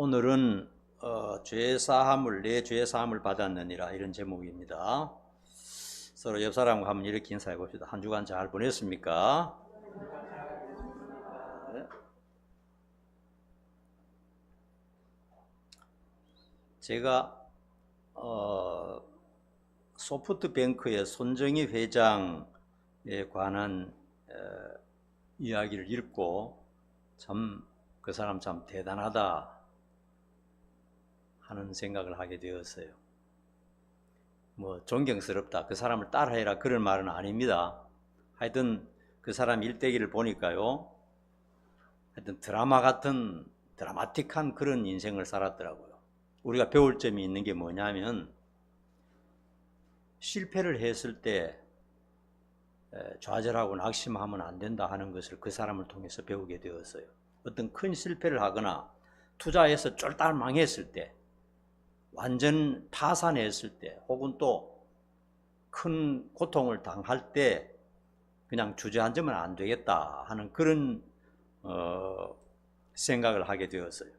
오늘은 죄사함을 내 죄사함을 받았느니라 이런 제목입니다. 서로 옆 사람과 한번 이렇게 인사해 봅시다. 한 주간 잘 보냈습니까? 네. 제가 소프트뱅크의 손정희 회장에 관한 이야기를 읽고 참 그 사람 참 대단하다 하는 생각을 하게 되었어요. 뭐 존경스럽다, 그 사람을 따라해라 그런 말은 아닙니다. 하여튼 그 사람 일대기를 보니까요, 하여튼 드라마 같은 드라마틱한 그런 인생을 살았더라고요. 우리가 배울 점이 있는 게 뭐냐면, 실패를 했을 때 좌절하고 낙심하면 안 된다 하는 것을 그 사람을 통해서 배우게 되었어요. 어떤 큰 실패를 하거나 투자해서 쫄딱 망했을 때, 완전 파산했을 때, 혹은 또 큰 고통을 당할 때 그냥 주저앉으면 안 되겠다 하는 그런 생각을 하게 되었어요.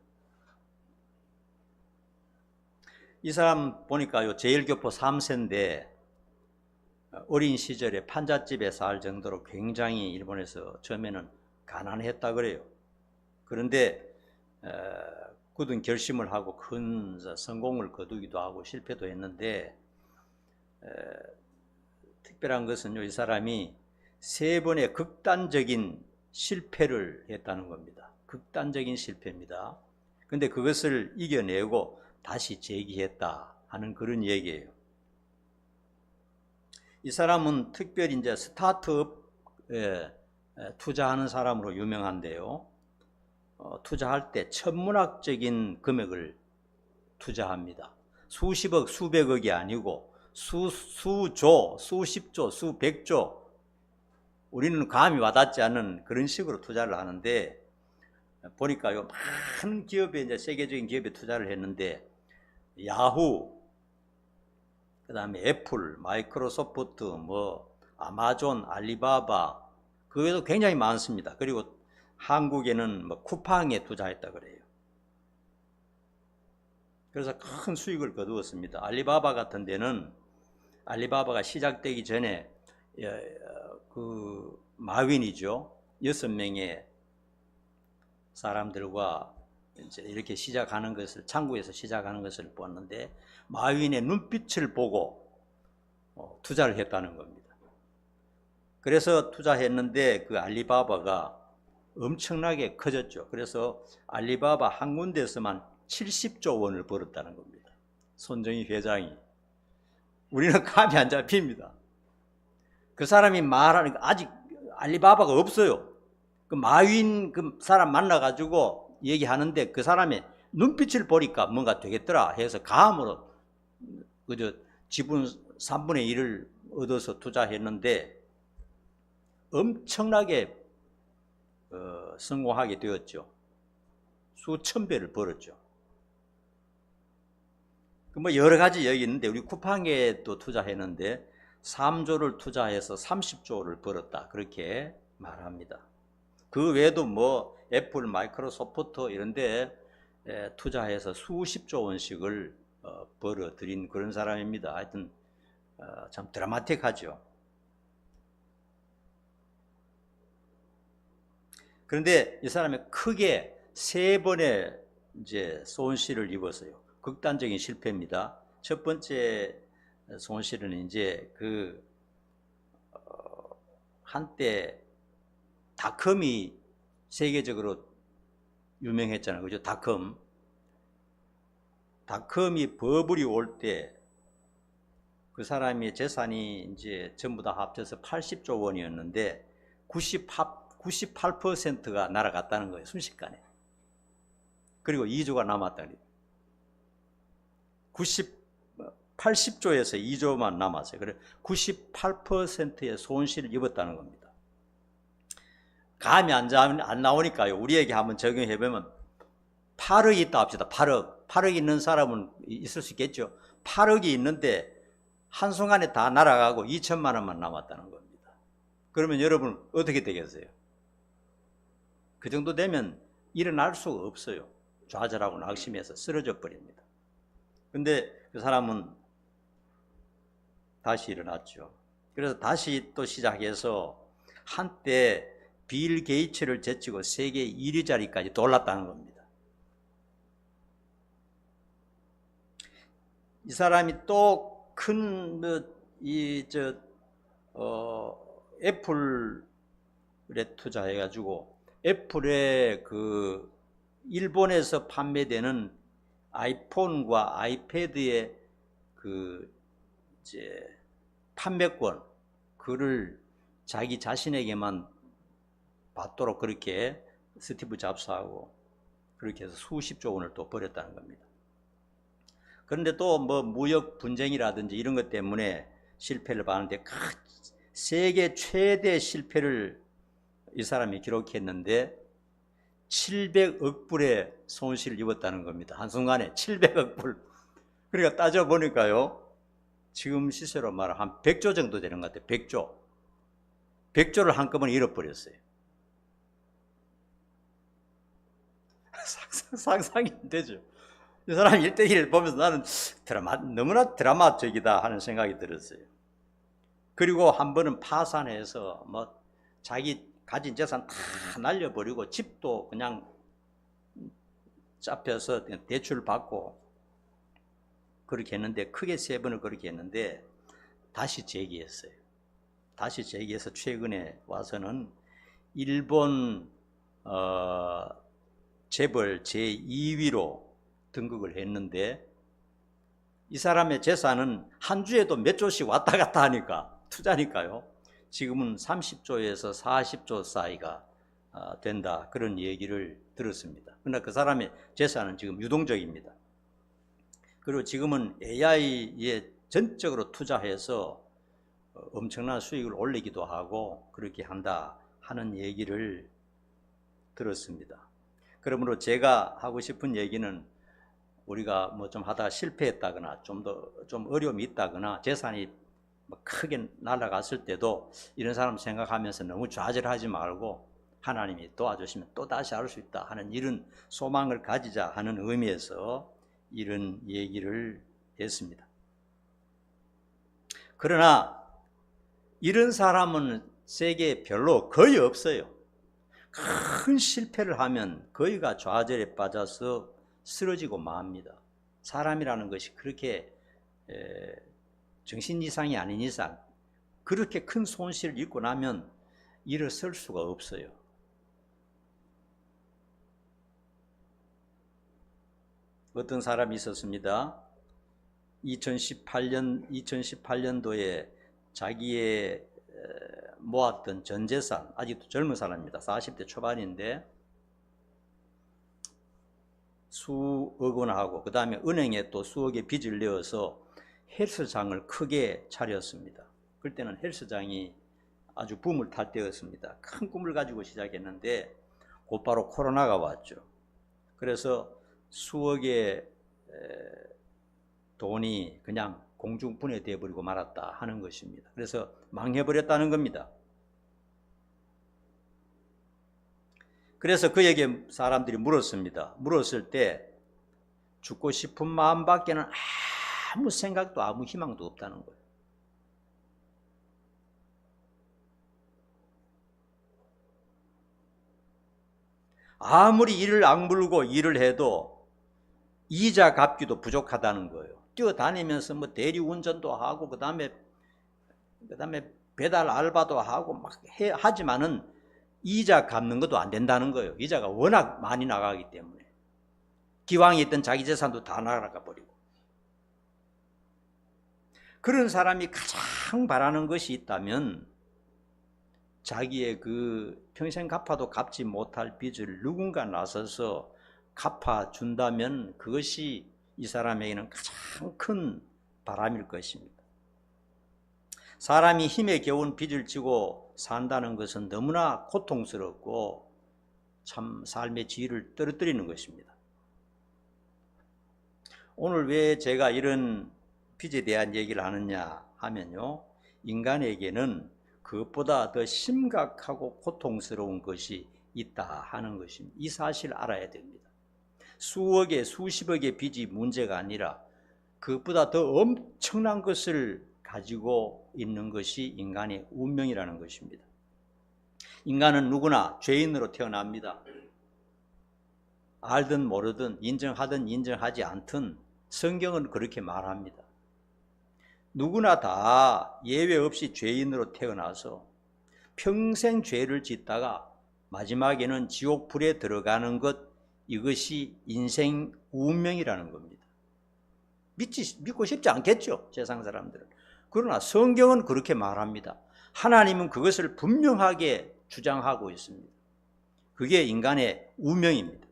이 사람 보니까요, 제일교포 3세인데 어린 시절에 판잣집에 살 정도로 굉장히 일본에서 처음에는 가난했다 그래요. 그런데 굳은 결심을 하고 큰 성공을 거두기도 하고 실패도 했는데, 특별한 것은요, 이 사람이 3번의 극단적인 실패를 했다는 겁니다. 극단적인 실패입니다. 근데 그것을 이겨내고 다시 재기했다 하는 그런 얘기예요. 이 사람은 특별히 이제 스타트업에 투자하는 사람으로 유명한데요. 투자할 때 천문학적인 금액을 투자합니다. 수십억, 수백억이 아니고 수조, 수십조, 수백조, 우리는 감이 와닿지 않는 그런 식으로 투자를 하는데, 보니까요, 많은 기업에, 이제 세계적인 기업에 투자를 했는데, 야후, 그 다음에 애플, 마이크로소프트, 뭐 아마존, 알리바바, 그것도 굉장히 많습니다. 그리고 한국에는 뭐 쿠팡에 투자했다 그래요. 그래서 큰 수익을 거두었습니다. 알리바바 같은 데는, 알리바바가 시작되기 전에 그 마윈이죠, 6명의 사람들과 이제 이렇게 시작하는 것을, 창구에서 시작하는 것을 보았는데, 마윈의 눈빛을 보고 투자를 했다는 겁니다. 그래서 투자했는데 그 알리바바가 엄청나게 커졌죠. 그래서 알리바바 한 군데에서만 70조 원을 벌었다는 겁니다. 손정희 회장이. 우리는 감이 안 잡힙니다. 그 사람이 말하는 거, 아직 알리바바가 없어요. 그 마윈 그 사람 만나가지고 얘기하는데, 그 사람의 눈빛을 보니까 뭔가 되겠더라 해서 감으로 그저 지분 3분의 1을 얻어서 투자했는데 엄청나게 성공하게 되었죠. 수천 배를 벌었죠. 뭐 여러 가지 여기 있는데, 우리 쿠팡에 또 투자했는데 3조를 투자해서 30조를 벌었다, 그렇게 말합니다. 그 외에도 뭐 애플, 마이크로소프트 이런 데 투자해서 수십조 원씩을 벌어들인 그런 사람입니다. 하여튼 참 드라마틱하죠. 그런데 이 사람이 크게 3번의 이제 손실을 입었어요. 극단적인 실패입니다. 첫 번째 손실은 이제 그 한때 닷컴이 세계적으로 유명했잖아요. 그죠? 닷컴이 버블이 올 때 그 사람의 재산이 이제 전부 다 합쳐서 80조 원이었는데 98%가 날아갔다는 거예요, 순식간에. 그리고 2조가 남았다니. 80조에서 2조만 남았어요. 그래서 98%의 손실을 입었다는 겁니다. 감이 안 나오니까요, 우리에게 한번 적용해보면 8억이 있다 합시다. 8억 있는 사람은 있을 수 있겠죠. 8억이 있는데 한순간에 다 날아가고 2천만 원만 남았다는 겁니다. 그러면 여러분 어떻게 되겠어요? 그 정도 되면 일어날 수가 없어요. 좌절하고 낙심해서 쓰러져 버립니다. 근데 그 사람은 다시 일어났죠. 그래서 다시 또 시작해서 한때 빌 게이츠를 제치고 세계 1위 자리까지 올랐다는 겁니다. 이 사람이 또 큰 애플에 투자해가지고 애플의 그 일본에서 판매되는 아이폰과 아이패드의 그 이제 판매권 그를 자기 자신에게만 받도록 그렇게 스티브 잡스하고 그렇게 해서 수십조 원을 또 벌였다는 겁니다. 그런데 또 뭐 무역 분쟁이라든지 이런 것 때문에 실패를 받는데 세계 최대 실패를 이 사람이 기록했는데 700억 불의 손실을 입었다는 겁니다. 한순간에 700억 불. 그러니까 따져보니까요, 지금 시세로 말하면 한 100조 정도 되는 것 같아요. 100조. 100조를 한꺼번에 잃어버렸어요. 상상이 안 되죠. 이 사람 1대1을 보면서 나는 너무나 드라마적이다 하는 생각이 들었어요. 그리고 한 번은 파산해서 뭐 자기 가진 재산 다 날려버리고 집도 그냥 잡혀서 대출 받고 그렇게 했는데, 크게 3번을 그렇게 했는데 다시 재기했어요. 다시 재기해서 최근에 와서는 일본 재벌 제2위로 등극을 했는데, 이 사람의 재산은 한 주에도 몇 조씩 왔다 갔다 하니까 투자니까요, 지금은 30조에서 40조 사이가 된다, 그런 얘기를 들었습니다. 그러나 그 사람의 재산은 지금 유동적입니다. 그리고 지금은 AI에 전적으로 투자해서 엄청난 수익을 올리기도 하고 그렇게 한다 하는 얘기를 들었습니다. 그러므로 제가 하고 싶은 얘기는, 우리가 뭐 좀 하다가 실패했다거나 좀 어려움이 있다거나 재산이 크게 날아갔을 때도 이런 사람 생각하면서 너무 좌절하지 말고 하나님이 도와주시면 또 다시 할 수 있다 하는 이런 소망을 가지자 하는 의미에서 이런 얘기를 했습니다. 그러나 이런 사람은 세계에 별로 거의 없어요. 큰 실패를 하면 거의가 좌절에 빠져서 쓰러지고 맙니다. 사람이라는 것이 그렇게 정신 이상이 아닌 이상 그렇게 큰 손실을 입고 나면 일어설 수가 없어요. 어떤 사람이 있었습니다. 2018년도에 자기의 모았던 전 재산, 아직도 젊은 사람입니다. 40대 초반인데 수억 원하고 그 다음에 은행에 또 수억의 빚을 내어서 헬스장을 크게 차렸습니다. 그때는 헬스장이 아주 붐을 탈 때였습니다. 큰 꿈을 가지고 시작했는데 곧바로 코로나가 왔죠. 그래서 수억의 돈이 그냥 공중분해되어 버리고 말았다 하는 것입니다. 그래서 망해버렸다는 겁니다. 그래서 그에게 사람들이 물었습니다. 물었을 때 죽고 싶은 마음밖에는 아무 생각도 아무 희망도 없다는 거예요. 아무리 이를 악물고 일을 해도 이자 갚기도 부족하다는 거예요. 뛰어다니면서 뭐 대리운전도 하고 그다음에 배달 알바도 하고 막 하지만은 이자 갚는 것도 안 된다는 거예요. 이자가 워낙 많이 나가기 때문에. 기왕에 있던 자기 재산도 다 나가 버리고. 그런 사람이 가장 바라는 것이 있다면 자기의 그 평생 갚아도 갚지 못할 빚을 누군가 나서서 갚아준다면 그것이 이 사람에게는 가장 큰 바람일 것입니다. 사람이 힘에 겨운 빚을 지고 산다는 것은 너무나 고통스럽고 참 삶의 질을 떨어뜨리는 것입니다. 오늘 왜 제가 이런 빚에 대한 얘기를 하느냐 하면요, 인간에게는 그것보다 더 심각하고 고통스러운 것이 있다 하는 것입니다. 이 사실을 알아야 됩니다. 수억의 수십억의 빚이 문제가 아니라 그것보다 더 엄청난 것을 가지고 있는 것이 인간의 운명이라는 것입니다. 인간은 누구나 죄인으로 태어납니다. 알든 모르든 인정하든 인정하지 않든 성경은 그렇게 말합니다. 누구나 다 예외 없이 죄인으로 태어나서 평생 죄를 짓다가 마지막에는 지옥 불에 들어가는 것, 이것이 인생 운명이라는 겁니다. 믿고 싶지 않겠죠, 세상 사람들은. 그러나 성경은 그렇게 말합니다. 하나님은 그것을 분명하게 주장하고 있습니다. 그게 인간의 운명입니다.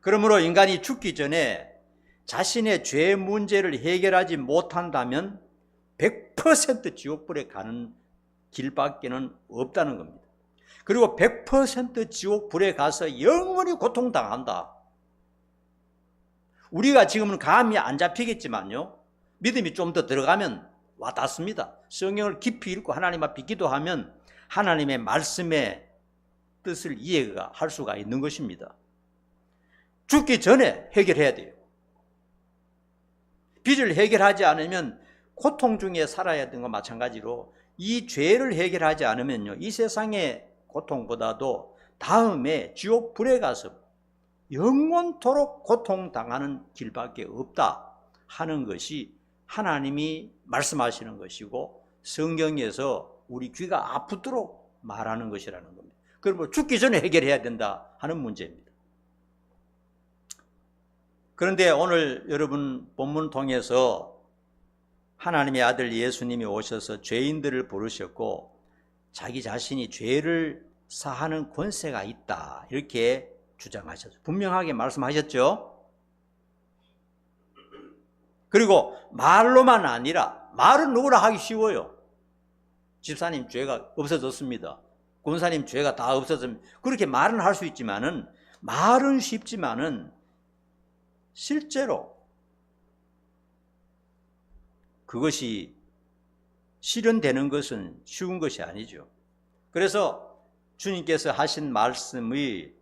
그러므로 인간이 죽기 전에 자신의 죄 문제를 해결하지 못한다면 100% 지옥불에 가는 길밖에는 없다는 겁니다. 그리고 100% 지옥불에 가서 영원히 고통당한다. 우리가 지금은 감이 안 잡히겠지만요, 믿음이 좀 더 들어가면 와닿습니다. 성경을 깊이 읽고 하나님 앞에 기도하면 하나님의 말씀의 뜻을 이해할 수가 있는 것입니다. 죽기 전에 해결해야 돼요. 빚을 해결하지 않으면 고통 중에 살아야 되는 것과 마찬가지로 이 죄를 해결하지 않으면요, 이 세상의 고통보다도 다음에 지옥 불에 가서 영원토록 고통당하는 길밖에 없다 하는 것이 하나님이 말씀하시는 것이고 성경에서 우리 귀가 아프도록 말하는 것이라는 겁니다. 그러면 죽기 전에 해결해야 된다 하는 문제입니다. 그런데 오늘 여러분 본문 통해서 하나님의 아들 예수님이 오셔서 죄인들을 부르셨고 자기 자신이 죄를 사하는 권세가 있다 이렇게 주장하셨죠. 분명하게 말씀하셨죠. 그리고 말로만 아니라, 말은 누구나 하기 쉬워요. 집사님 죄가 없어졌습니다. 권사님 죄가 다 없어졌습니다. 그렇게 말은 할 수 있지만은, 말은 쉽지만은 실제로 그것이 실현되는 것은 쉬운 것이 아니죠. 그래서 주님께서 하신 말씀이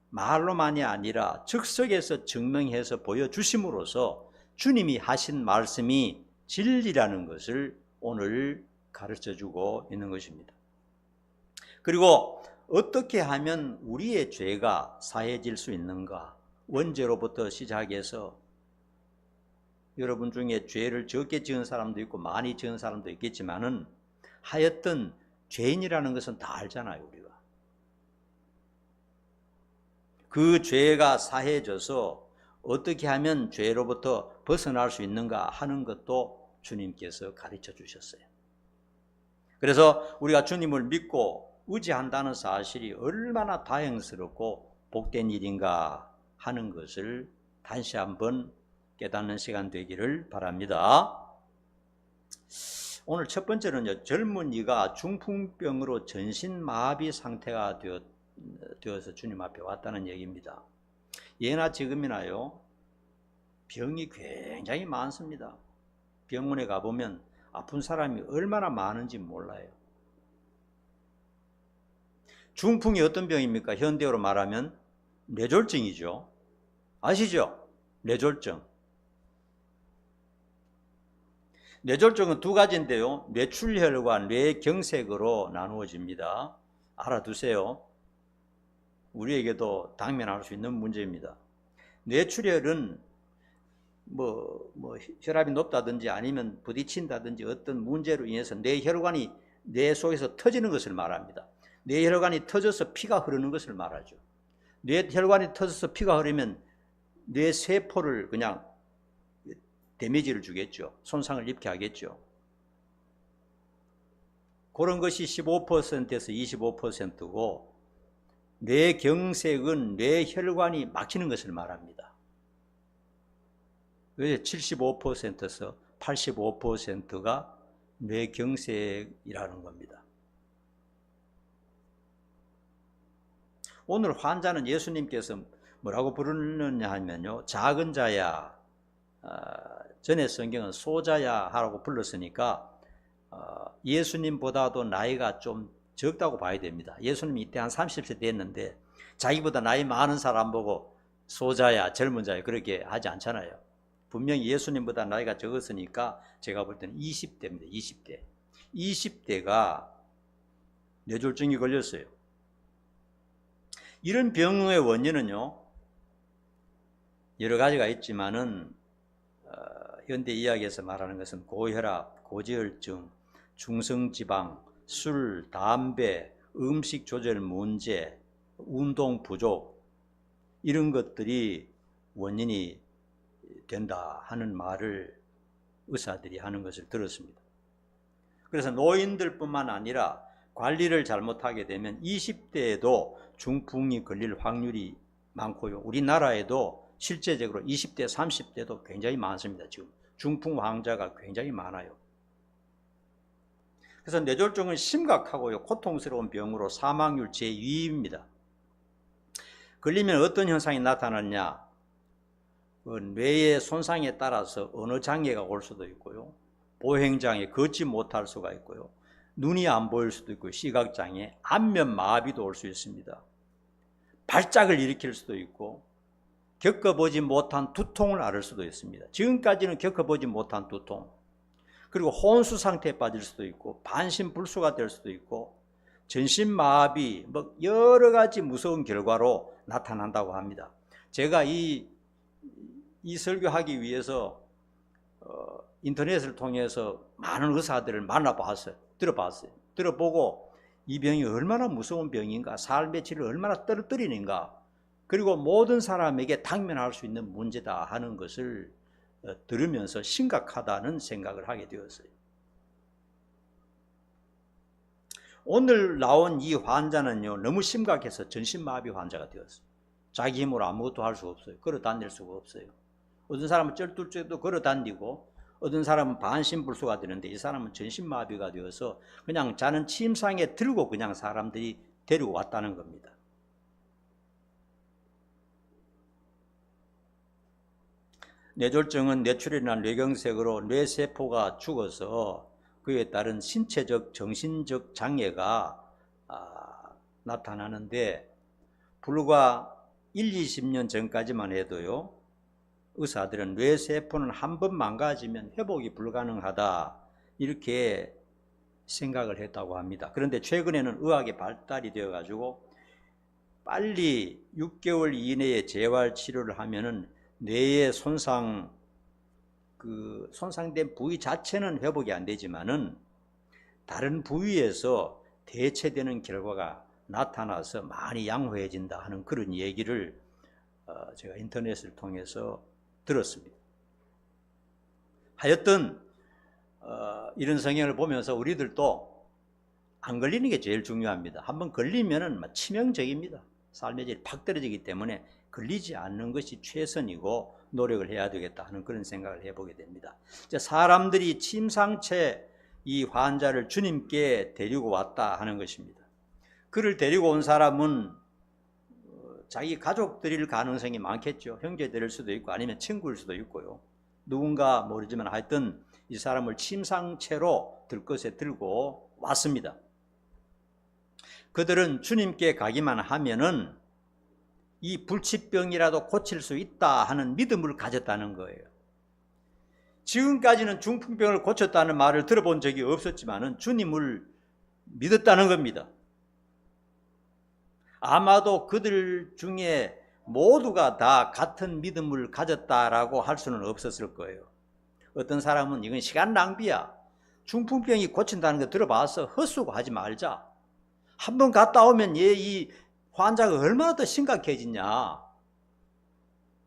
말로만이 아니라 즉석에서 증명해서 보여주심으로써 주님이 하신 말씀이 진리라는 것을 오늘 가르쳐주고 있는 것입니다. 그리고 어떻게 하면 우리의 죄가 사해질 수 있는가? 원죄로부터 시작해서 여러분 중에 죄를 적게 지은 사람도 있고 많이 지은 사람도 있겠지만은 하여튼 죄인이라는 것은 다 알잖아요, 우리가. 그 죄가 사해져서 어떻게 하면 죄로부터 벗어날 수 있는가 하는 것도 주님께서 가르쳐 주셨어요. 그래서 우리가 주님을 믿고 의지한다는 사실이 얼마나 다행스럽고 복된 일인가 하는 것을 다시 한번 깨닫는 시간 되기를 바랍니다. 오늘 첫 번째는요, 젊은이가 중풍병으로 전신마비 상태가 되어서 주님 앞에 왔다는 얘기입니다. 예나 지금이나요, 병이 굉장히 많습니다. 병원에 가보면 아픈 사람이 얼마나 많은지 몰라요. 중풍이 어떤 병입니까? 현대어로 말하면 뇌졸중이죠. 아시죠? 뇌졸중. 뇌졸중은 두 가지인데요, 뇌출혈과 뇌경색으로 나누어집니다. 알아두세요. 우리에게도 당면할 수 있는 문제입니다. 뇌출혈은 혈압이 높다든지 아니면 부딪힌다든지 어떤 문제로 인해서 뇌혈관이 뇌 속에서 터지는 것을 말합니다. 뇌혈관이 터져서 피가 흐르는 것을 말하죠. 뇌혈관이 터져서 피가 흐르면 뇌세포를 그냥 데미지를 주겠죠. 손상을 입게 하겠죠. 그런 것이 15%에서 25%고 뇌경색은 뇌혈관이 막히는 것을 말합니다. 그래서 75%에서 85%가 뇌경색이라는 겁니다. 오늘 환자는 예수님께서 뭐라고 부르느냐 하면요, 작은 자야, 전에 성경은 소자야 하라고 불렀으니까 예수님보다도 나이가 좀 적다고 봐야 됩니다. 예수님이 이때 한 30세 됐는데 자기보다 나이 많은 사람 보고 소자야, 젊은 자야 그렇게 하지 않잖아요. 분명히 예수님보다 나이가 적었으니까 제가 볼 때는 20대입니다. 20대. 20대가 뇌졸중이 걸렸어요. 이런 병의 원인은요, 여러 가지가 있지만은 현대 의학에서 말하는 것은 고혈압, 고지혈증, 중성지방, 술, 담배, 음식 조절 문제, 운동 부족 이런 것들이 원인이 된다 하는 말을 의사들이 하는 것을 들었습니다. 그래서 노인들뿐만 아니라 관리를 잘못하게 되면 20대에도 중풍이 걸릴 확률이 많고요. 우리나라에도 실제적으로 20대, 30대도 굉장히 많습니다. 지금 중풍 환자가 굉장히 많아요. 그래서 뇌졸중은 심각하고요, 고통스러운 병으로 사망률 제2위입니다. 걸리면 어떤 현상이 나타나냐? 뇌의 손상에 따라서 언어 장애가 올 수도 있고요, 보행장애, 걷지 못할 수가 있고요, 눈이 안 보일 수도 있고, 시각장애, 안면 마비도 올 수 있습니다. 발작을 일으킬 수도 있고, 겪어보지 못한 두통을 앓을 수도 있습니다. 지금까지는 겪어보지 못한 두통, 그리고 혼수 상태에 빠질 수도 있고, 반신불수가 될 수도 있고, 전신마비, 뭐 여러 가지 무서운 결과로 나타난다고 합니다. 제가 이 설교하기 위해서 인터넷을 통해서 많은 의사들을 만나봤어요. 들어보고 이 병이 얼마나 무서운 병인가, 삶의 질을 얼마나 떨어뜨리는가, 그리고 모든 사람에게 당면할 수 있는 문제다 하는 것을 들으면서 심각하다는 생각을 하게 되었어요. 오늘 나온 이 환자는요, 너무 심각해서 전신마비 환자가 되었어요. 자기 힘으로 아무것도 할 수 없어요. 걸어 다닐 수가 없어요. 어떤 사람은 쩔뚝쩔뚝 걸어 다니고, 어떤 사람은 반신불수가 되는데, 이 사람은 전신마비가 되어서 그냥 자는 침상에 들고 그냥 사람들이 데리고 왔다는 겁니다. 뇌졸중은 뇌출혈이나 뇌경색으로 뇌세포가 죽어서 그에 따른 신체적, 정신적 장애가 나타나는데, 불과 20년 전까지만 해도요, 의사들은 뇌세포는 한 번 망가지면 회복이 불가능하다 이렇게 생각을 했다고 합니다. 그런데 최근에는 의학이 발달이 되어가지고 빨리 6개월 이내에 재활치료를 하면은 뇌의 손상된 부위 자체는 회복이 안 되지만은 다른 부위에서 대체되는 결과가 나타나서 많이 양호해진다 하는 그런 얘기를 제가 인터넷을 통해서 들었습니다. 하여튼 이런 성향을 보면서 우리들도 안 걸리는 게 제일 중요합니다. 한번 걸리면은 치명적입니다. 삶의 질이 팍 떨어지기 때문에 걸리지 않는 것이 최선이고 노력을 해야 되겠다 하는 그런 생각을 해보게 됩니다. 사람들이 침상체 이 환자를 주님께 데리고 왔다 하는 것입니다. 그를 데리고 온 사람은 자기 가족들일 가능성이 많겠죠. 형제들일 수도 있고 아니면 친구일 수도 있고요. 누군가 모르지만 하여튼 이 사람을 침상체로 들것에 들고 왔습니다. 그들은 주님께 가기만 하면은 이 불치병이라도 고칠 수 있다 하는 믿음을 가졌다는 거예요. 지금까지는 중풍병을 고쳤다는 말을 들어본 적이 없었지만은 주님을 믿었다는 겁니다. 아마도 그들 중에 모두가 다 같은 믿음을 가졌다라고 할 수는 없었을 거예요. 어떤 사람은 이건 시간 낭비야, 중풍병이 고친다는 거 들어봐서 헛수고하지 말자, 한번 갔다 오면 이 환자가 얼마나 더 심각해지냐,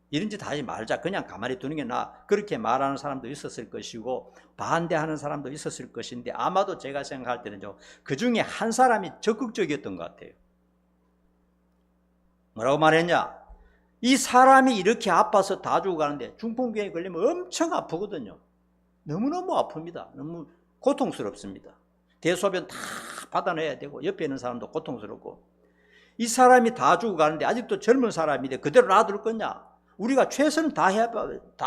이런 짓 하지 말자, 그냥 가만히 두는 게 나아, 그렇게 말하는 사람도 있었을 것이고 반대하는 사람도 있었을 것인데, 아마도 제가 생각할 때는 그 중에 한 사람이 적극적이었던 것 같아요. 뭐라고 말했냐? 이 사람이 이렇게 아파서 다 죽어가는데 중풍병에 걸리면 엄청 아프거든요. 너무너무 아픕니다. 너무 고통스럽습니다. 대소변 다 받아내야 되고 옆에 있는 사람도 고통스럽고, 이 사람이 다 죽어가는데 아직도 젊은 사람인데 그대로 놔둘 거냐? 우리가 최선을 다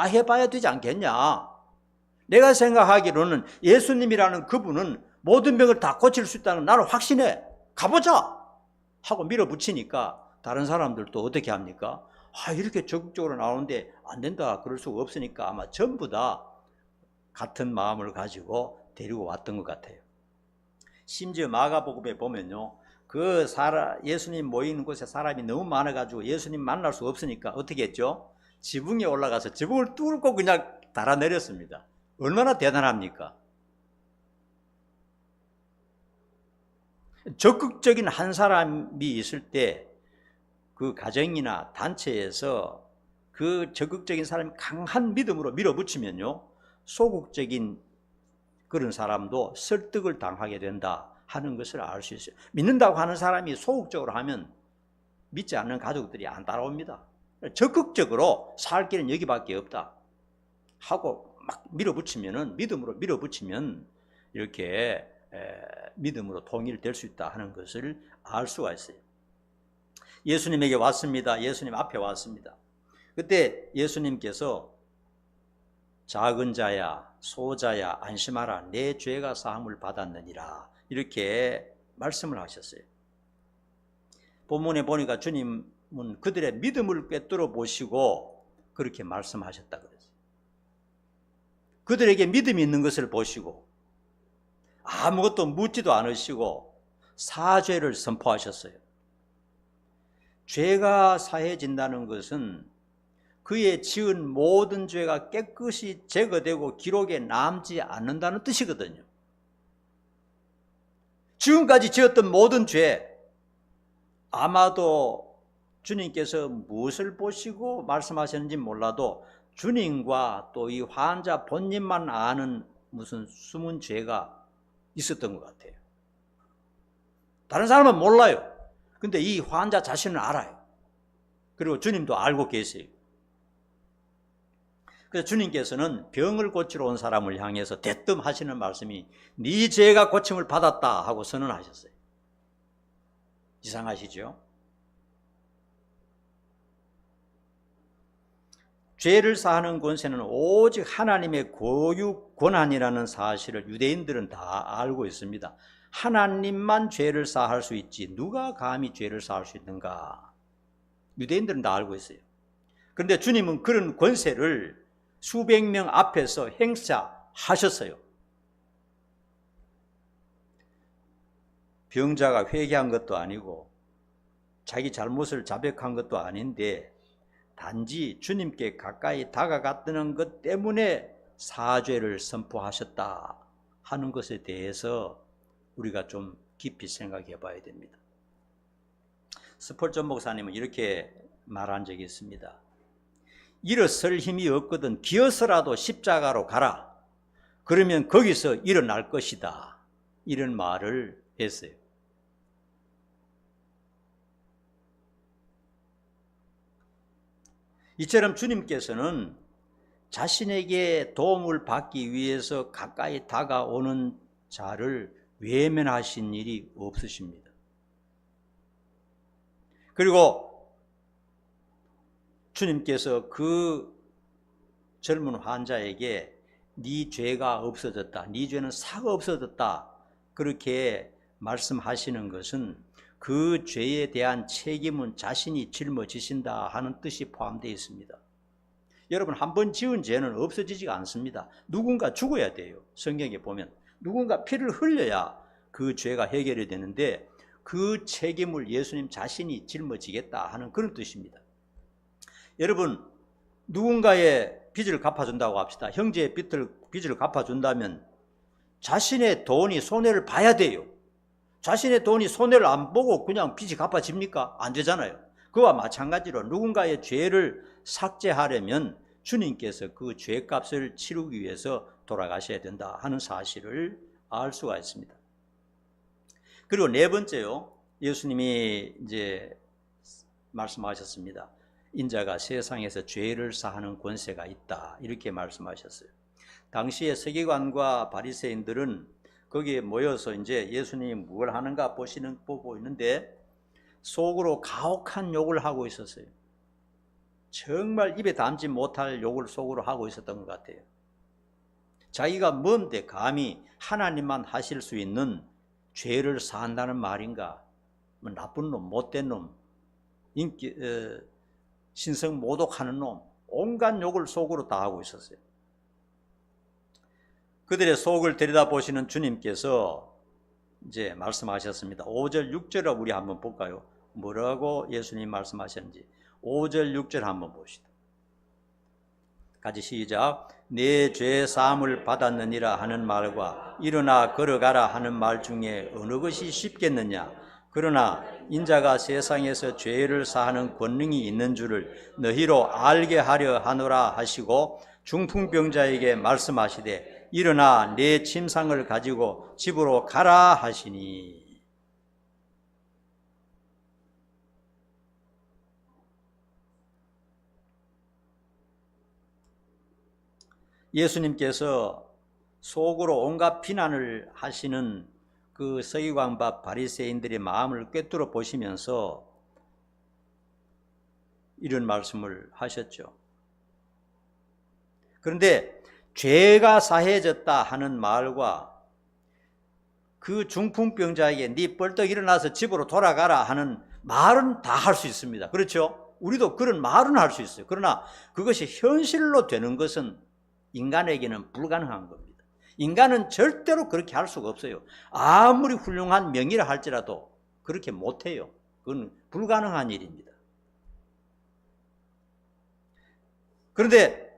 해봐야 되지 않겠냐? 내가 생각하기로는 예수님이라는 그분은 모든 병을 다 고칠 수 있다는 나는 확신해. 가보자 하고 밀어붙이니까 다른 사람들도 어떻게 합니까? 이렇게 적극적으로 나오는데 안 된다 그럴 수가 없으니까 아마 전부 다 같은 마음을 가지고 데리고 왔던 것 같아요. 심지어 마가복음에 보면요, 예수님 모이는 곳에 사람이 너무 많아가지고 예수님 만날 수 없으니까 어떻게 했죠? 지붕에 올라가서 지붕을 뚫고 그냥 달아내렸습니다. 얼마나 대단합니까? 적극적인 한 사람이 있을 때 그 가정이나 단체에서 그 적극적인 사람이 강한 믿음으로 밀어붙이면요, 소극적인 그런 사람도 설득을 당하게 된다 하는 것을 알 수 있어요. 믿는다고 하는 사람이 소극적으로 하면 믿지 않는 가족들이 안 따라옵니다. 적극적으로 살 길은 여기밖에 없다 하고 막 밀어붙이면은, 믿음으로 밀어붙이면 이렇게 믿음으로 통일될 수 있다 하는 것을 알 수가 있어요. 예수님에게 왔습니다. 예수님 앞에 왔습니다. 그때 예수님께서 작은 자야, 소자야, 안심하라. 내 죄가 사함을 받았느니라. 이렇게 말씀을 하셨어요. 본문에 보니까 주님은 그들의 믿음을 꿰뚫어 보시고 그렇게 말씀하셨다 그랬어요. 그들에게 믿음이 있는 것을 보시고 아무것도 묻지도 않으시고 사죄를 선포하셨어요. 죄가 사해진다는 것은 그의 지은 모든 죄가 깨끗이 제거되고 기록에 남지 않는다는 뜻이거든요. 지금까지 지었던 모든 죄, 아마도 주님께서 무엇을 보시고 말씀하셨는지 몰라도 주님과 또 이 환자 본인만 아는 무슨 숨은 죄가 있었던 것 같아요. 다른 사람은 몰라요. 근데 이 환자 자신은 알아요. 그리고 주님도 알고 계세요. 그래서 주님께서는 병을 고치러 온 사람을 향해서 대뜸 하시는 말씀이 네 죄가 고침을 받았다 하고 선언하셨어요. 이상하시죠? 죄를 사하는 권세는 오직 하나님의 고유 권한이라는 사실을 유대인들은 다 알고 있습니다. 하나님만 죄를 사할 수 있지 누가 감히 죄를 사할 수 있는가? 유대인들은 다 알고 있어요. 그런데 주님은 그런 권세를 수백 명 앞에서 행사하셨어요. 병자가 회개한 것도 아니고 자기 잘못을 자백한 것도 아닌데 단지 주님께 가까이 다가갔다는 것 때문에 사죄를 선포하셨다 하는 것에 대해서 우리가 좀 깊이 생각해 봐야 됩니다. 스펄전 목사님은 이렇게 말한 적이 있습니다. 일어설 힘이 없거든 기어서라도 십자가로 가라. 그러면 거기서 일어날 것이다. 이런 말을 했어요. 이처럼 주님께서는 자신에게 도움을 받기 위해서 가까이 다가오는 자를 외면하신 일이 없으십니다. 그리고 주님께서 그 젊은 환자에게 네 죄가 없어졌다, 네 죄는 사가 없어졌다 그렇게 말씀하시는 것은 그 죄에 대한 책임은 자신이 짊어지신다 하는 뜻이 포함되어 있습니다. 여러분, 한 번 지은 죄는 없어지지가 않습니다. 누군가 죽어야 돼요. 성경에 보면 누군가 피를 흘려야 그 죄가 해결이 되는데 그 책임을 예수님 자신이 짊어지겠다 하는 그런 뜻입니다. 여러분, 누군가의 빚을 갚아준다고 합시다. 형제의 빚을 갚아준다면 자신의 돈이 손해를 봐야 돼요. 자신의 돈이 손해를 안 보고 그냥 빚이 갚아집니까? 안 되잖아요. 그와 마찬가지로 누군가의 죄를 삭제하려면 주님께서 그 죄값을 치르기 위해서 돌아가셔야 된다 하는 사실을 알 수가 있습니다. 그리고 네 번째요, 예수님이 이제 말씀하셨습니다. 인자가 세상에서 죄를 사하는 권세가 있다 이렇게 말씀하셨어요. 당시의 서기관과 바리새인들은 거기에 모여서 이제 예수님이 뭘 하는가 보고 있는데 속으로 가혹한 욕을 하고 있었어요. 정말 입에 담지 못할 욕을 속으로 하고 있었던 것 같아요. 자기가 뭔데 감히 하나님만 하실 수 있는 죄를 사한다는 말인가? 뭐 나쁜 놈, 못된 놈, 신성 모독하는 놈, 온갖 욕을 속으로 다 하고 있었어요. 그들의 속을 들여다보시는 주님께서 이제 말씀하셨습니다. 5절, 6절을 우리 한번 볼까요? 뭐라고 예수님 말씀하셨는지 5절, 6절 한번 봅시다. 같이 시작. 내 죄 사함을 받았느니라 하는 말과 일어나 걸어가라 하는 말 중에 어느 것이 쉽겠느냐? 그러나 인자가 세상에서 죄를 사하는 권능이 있는 줄을 너희로 알게 하려 하노라 하시고 중풍병자에게 말씀하시되 일어나 내 침상을 가지고 집으로 가라 하시니. 예수님께서 속으로 온갖 비난을 하시는 그 서기관과 바리새인들의 마음을 꿰뚫어 보시면서 이런 말씀을 하셨죠. 그런데 죄가 사해졌다 하는 말과 그 중풍병자에게 네 벌떡 일어나서 집으로 돌아가라 하는 말은 다 할 수 있습니다. 그렇죠? 우리도 그런 말은 할 수 있어요. 그러나 그것이 현실로 되는 것은 인간에게는 불가능한 겁니다. 인간은 절대로 그렇게 할 수가 없어요. 아무리 훌륭한 명의라 할지라도 그렇게 못해요. 그건 불가능한 일입니다. 그런데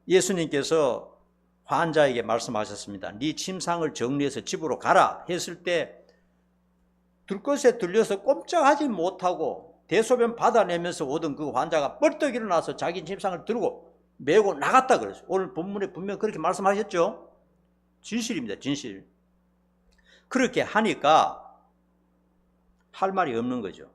예수님께서 환자에게 말씀하셨습니다. 네 침상을 정리해서 집으로 가라 했을 때 들것에 들려서 꼼짝하지 못하고 대소변 받아내면서 오던 그 환자가 벌떡 일어나서 자기 침상을 들고 메고 나갔다 그랬어요. 오늘 본문에 분명 그렇게 말씀하셨죠? 진실입니다. 진실. 그렇게 하니까 할 말이 없는 거죠.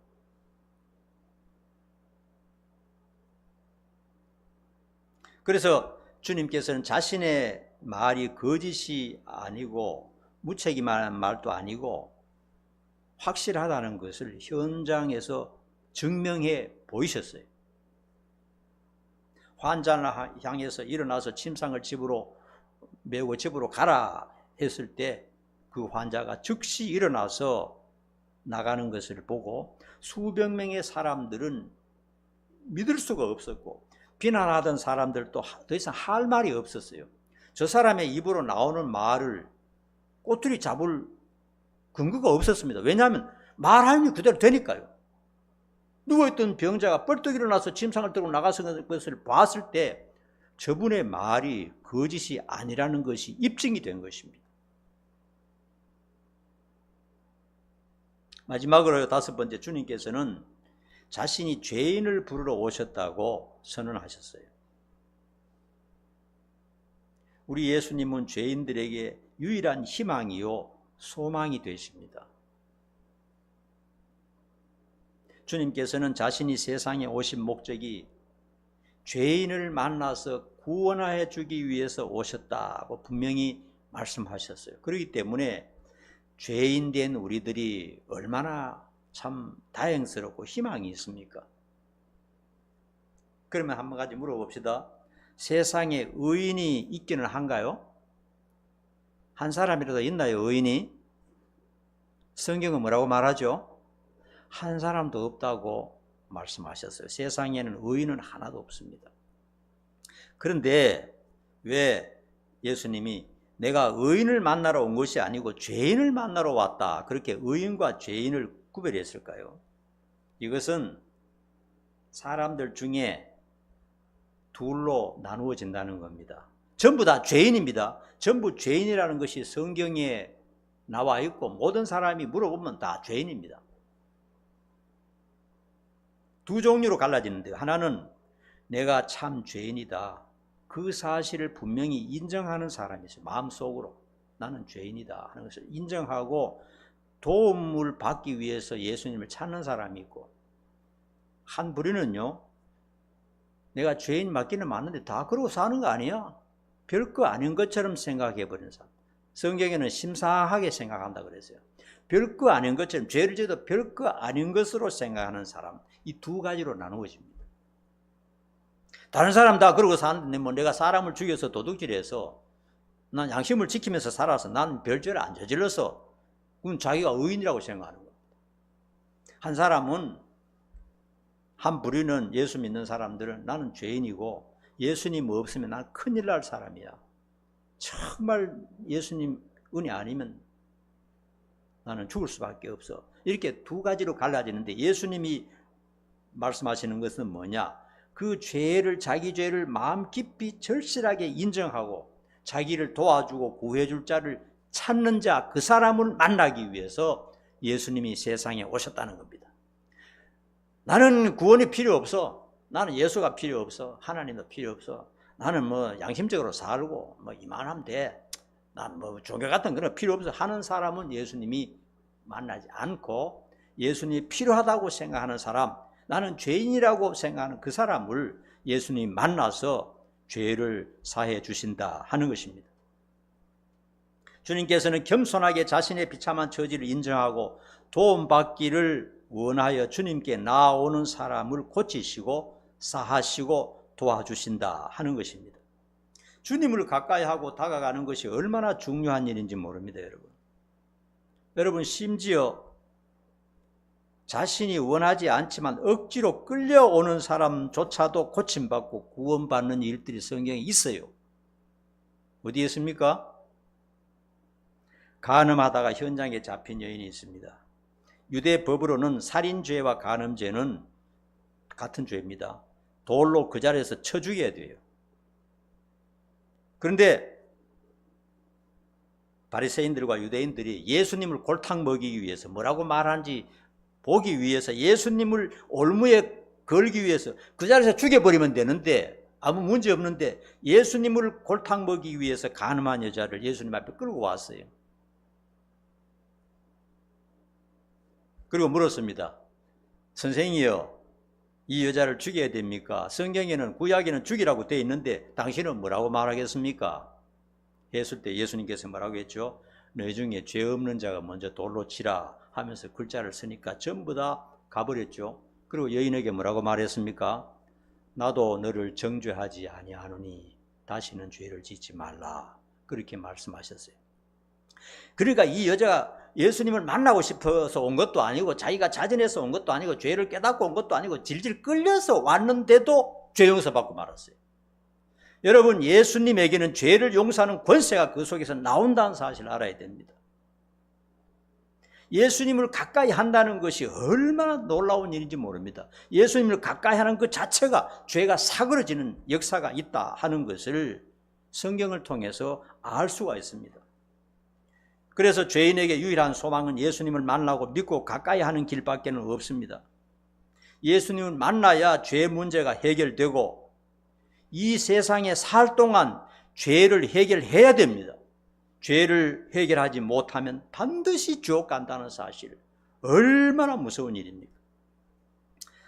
그래서 주님께서는 자신의 말이 거짓이 아니고 무책임한 말도 아니고 확실하다는 것을 현장에서 증명해 보이셨어요. 환자를 향해서 일어나서 침상을 집으로 메고 집으로 가라 했을 때 그 환자가 즉시 일어나서 나가는 것을 보고 수백 명의 사람들은 믿을 수가 없었고 비난하던 사람들도 더 이상 할 말이 없었어요. 저 사람의 입으로 나오는 말을 꼬투리 잡을 근거가 없었습니다. 왜냐하면 말하는 그대로 되니까요. 누워있던 병자가 벌떡 일어나서 침상을 들고 나가서 것을 봤을 때 저분의 말이 거짓이 아니라는 것이 입증이 된 것입니다. 마지막으로 다섯 번째, 주님께서는 자신이 죄인을 부르러 오셨다고 선언하셨어요. 우리 예수님은 죄인들에게 유일한 희망이요 소망이 되십니다. 주님께서는 자신이 세상에 오신 목적이 죄인을 만나서 구원해 주기 위해서 오셨다고 분명히 말씀하셨어요. 그렇기 때문에 죄인 된 우리들이 얼마나 참 다행스럽고 희망이 있습니까? 그러면 한 가지 물어봅시다. 세상에 의인이 있기는 한가요? 한 사람이라도 있나요, 의인이? 성경은 뭐라고 말하죠? 한 사람도 없다고 말씀하셨어요. 세상에는 의인은 하나도 없습니다. 그런데 왜 예수님이 내가 의인을 만나러 온 것이 아니고 죄인을 만나러 왔다, 그렇게 의인과 죄인을 구별했을까요? 이것은 사람들 중에 둘로 나누어진다는 겁니다. 전부 다 죄인입니다. 전부 죄인이라는 것이 성경에 나와 있고 모든 사람이 물어보면 다 죄인입니다. 두 종류로 갈라지는데요. 하나는 내가 참 죄인이다, 그 사실을 분명히 인정하는 사람이 있어요. 마음속으로 나는 죄인이다 하는 것을 인정하고 도움을 받기 위해서 예수님을 찾는 사람이 있고, 한 부류는요, 내가 죄인 맞기는 맞는데 다 그러고 사는 거 아니야? 별거 아닌 것처럼 생각해 버리는 사람. 성경에는 심사하게 생각한다 그랬어요. 별거 아닌 것처럼, 죄를 지어도 별거 아닌 것으로 생각하는 사람, 이 두 가지로 나누어집니다. 다른 사람 다 그러고 사는데 뭐 내가 사람을 죽여서 도둑질해서 난 양심을 지키면서 살아서 난 별죄를 안 저질러서 그건 자기가 의인이라고 생각하는 겁니다. 한 사람은 한 부류는 예수 믿는 사람들은 나는 죄인이고 예수님 없으면 난 큰일 날 사람이야. 정말 예수님 은혜 아니면 나는 죽을 수밖에 없어. 이렇게 두 가지로 갈라지는데 예수님이 말씀하시는 것은 뭐냐? 그 죄를, 자기 죄를 마음 깊이 절실하게 인정하고 자기를 도와주고 구해줄 자를 찾는 자, 그 사람을 만나기 위해서 예수님이 세상에 오셨다는 겁니다. 나는 구원이 필요 없어. 나는 예수가 필요 없어. 하나님도 필요 없어. 나는 뭐 양심적으로 살고 뭐 이만하면 돼. 난 뭐 종교 같은 거는 필요 없어 하는 사람은 예수님이 만나지 않고, 예수님이 필요하다고 생각하는 사람, 나는 죄인이라고 생각하는 그 사람을 예수님이 만나서 죄를 사해 주신다 하는 것입니다. 주님께서는 겸손하게 자신의 비참한 처지를 인정하고 도움받기를 원하여 주님께 나아오는 사람을 고치시고 사하시고 도와주신다 하는 것입니다. 주님을 가까이 하고 다가가는 것이 얼마나 중요한 일인지 모릅니다, 여러분. 여러분, 심지어 자신이 원하지 않지만 억지로 끌려오는 사람조차도 고침받고 구원받는 일들이 성경에 있어요. 어디에 있습니까? 간음하다가 현장에 잡힌 여인이 있습니다. 유대 법으로는 살인죄와 간음죄는 같은 죄입니다. 돌로 그 자리에서 쳐 죽여야 돼요. 그런데 바리새인들과 유대인들이 예수님을 골탕 먹이기 위해서 뭐라고 말하는지 보기 위해서, 예수님을 올무에 걸기 위해서 그 자리에서 죽여버리면 되는데, 아무 문제 없는데 예수님을 골탕 먹이기 위해서 간음한 여자를 예수님 앞에 끌고 왔어요. 그리고 물었습니다. 선생이요, 이 여자를 죽여야 됩니까? 성경에는, 구약에는 죽이라고 되어 있는데 당신은 뭐라고 말하겠습니까? 했을 때 예수님께서 뭐라고 했죠? 너희 중에 죄 없는 자가 먼저 돌로 치라 하면서 글자를 쓰니까 전부 다 가버렸죠. 그리고 여인에게 뭐라고 말했습니까? 나도 너를 정죄하지 아니하노니 다시는 죄를 짓지 말라, 그렇게 말씀하셨어요. 그러니까 이 여자가 예수님을 만나고 싶어서 온 것도 아니고, 자기가 자진해서 온 것도 아니고, 죄를 깨닫고 온 것도 아니고, 질질 끌려서 왔는데도 죄 용서받고 말았어요. 여러분, 예수님에게는 죄를 용서하는 권세가 그 속에서 나온다는 사실을 알아야 됩니다. 예수님을 가까이 한다는 것이 얼마나 놀라운 일인지 모릅니다. 예수님을 가까이 하는 그 자체가 죄가 사그러지는 역사가 있다 하는 것을 성경을 통해서 알 수가 있습니다. 그래서 죄인에게 유일한 소망은 예수님을 만나고 믿고 가까이 하는 길밖에는 없습니다. 예수님을 만나야 죄 문제가 해결되고 이 세상에 살 동안 죄를 해결해야 됩니다. 죄를 해결하지 못하면 반드시 지옥 간다는 사실, 얼마나 무서운 일입니까?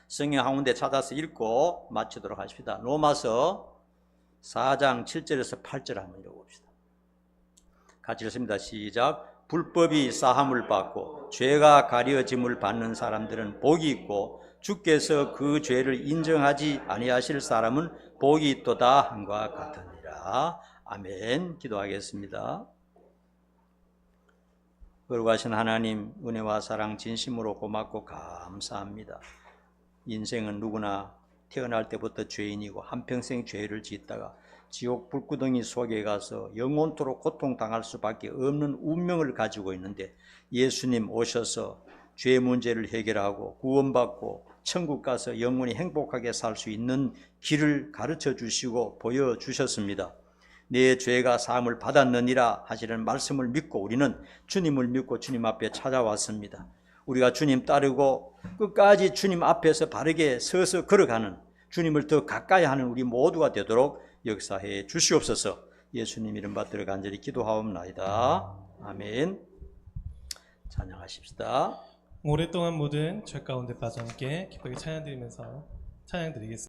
성경 한 군데 찾아서 읽고 마치도록 하십시다. 로마서 4장 7절에서 8절 한번 읽어봅시다. 같이 읽습니다. 시작. 불법이 사함을 받고 죄가 가려짐을 받는 사람들은 복이 있고 주께서 그 죄를 인정하지 아니하실 사람은 복이 있도다 함과 같으니라. 아멘. 기도하겠습니다. 거룩하신 하나님, 은혜와 사랑 진심으로 고맙고 감사합니다. 인생은 누구나 태어날 때부터 죄인이고 한평생 죄를 짓다가 지옥 불구덩이 속에 가서 영원토록 고통당할 수밖에 없는 운명을 가지고 있는데, 예수님 오셔서 죄 문제를 해결하고 구원받고 천국 가서 영원히 행복하게 살 수 있는 길을 가르쳐 주시고 보여주셨습니다. 내 죄가 사함을 받았느니라 하시는 말씀을 믿고 우리는 주님을 믿고 주님 앞에 찾아왔습니다. 우리가 주님 따르고 끝까지 주님 앞에서 바르게 서서 걸어가는, 주님을 더 가까이 하는 우리 모두가 되도록 역사해 주시옵소서. 예수님 이름 받들어 간절히 기도하옵나이다. 아멘. 찬양하십시다. 오랫동안 모든 죄 가운데 빠져 함께 기쁘게 찬양드리면서 찬양드리겠습니다.